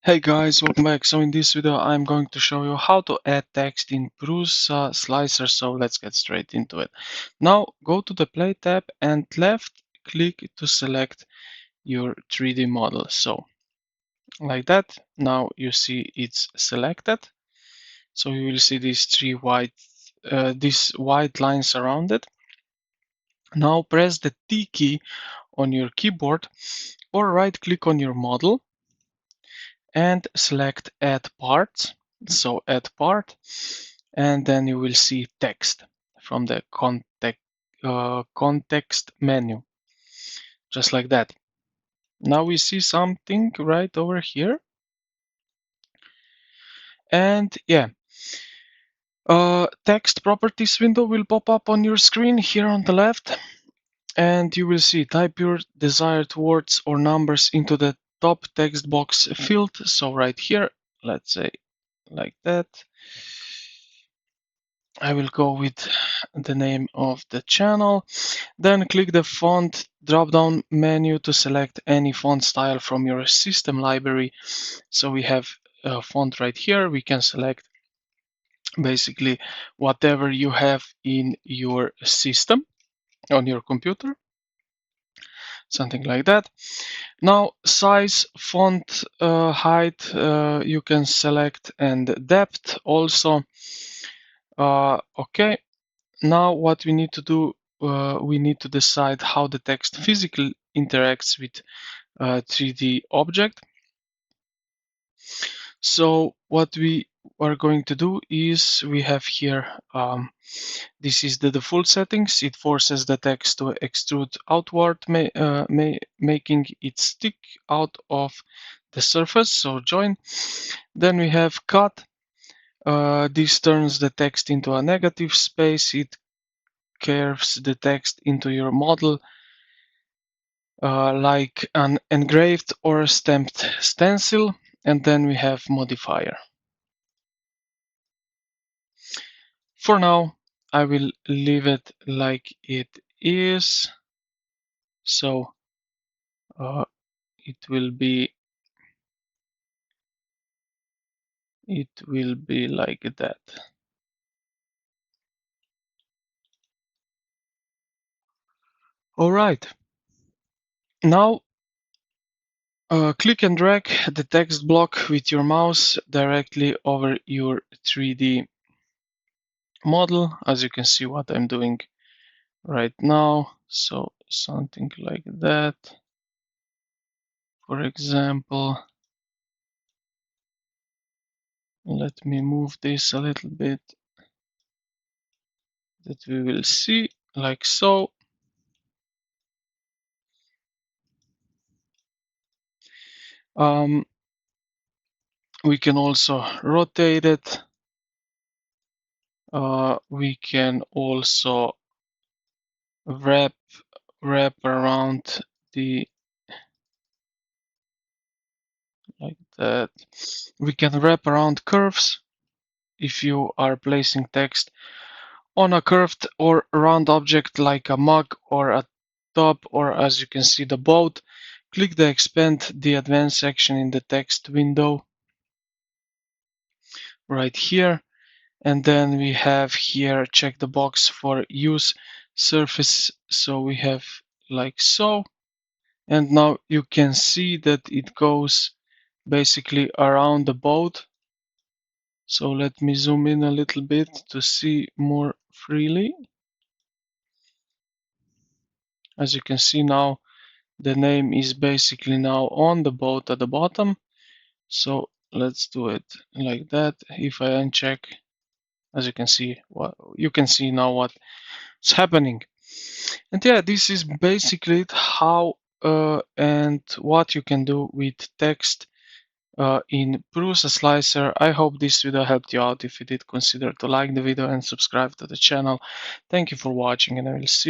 Hey guys, welcome back. So in this video I'm going to show you how to add text in PrusaSlicer. So let's get straight into it. Now go to the Play tab and left click to select your 3D model. So like that. Now you see it's selected. So you will see these white lines around it. Now press the T key on your keyboard or right click on your model and select add parts. So add part, and then you will see text from the context menu, just like that. Now we see something right over here, and yeah, text properties window will pop up on your screen here on the left, and you will see type your desired words or numbers into the top text box field. So right here, let's say like that. I will go with the name of the channel. Then click the font drop-down menu to select any font style from your system library. So we have a font right here. We can select basically whatever you have in your system on your computer, something like that. Now size, font height, you can select, and depth also. Okay. Now what we need to do, we need to decide how the text physically interacts with 3D object. So what we are going to do is we have here, this is the default settings. It forces the text to extrude outward, making it stick out of the surface, so join. Then we have cut. This turns the text into a negative space. It curves the text into your model like an engraved or stamped stencil. And then we have modifier. For now, I will leave it like it is. So it will be like that. All right. Now click and drag the text block with your mouse directly over your 3D model, as you can see what I'm doing right now. So something like that. For example, let me move this a little bit that we will see like so. We can also rotate it. We can also wrap around the like that. We can wrap around curves if you are placing text on a curved or round object like a mug or a top, or as you can see the boat. Click the expand the advanced section in the text window right here, and then we have here check the box for use surface. So we have like so, and now you can see that it goes basically around the boat. So let me zoom in a little bit to see more freely. As you can see now, the name is basically now on the boat at the bottom. So let's do it like that. If I uncheck, as you can see, you can see now what's happening. And yeah, this is basically it, how and what you can do with text in PrusaSlicer. I hope this video helped you out. If you did, consider to like the video and subscribe to the channel. Thank you for watching, and I will see you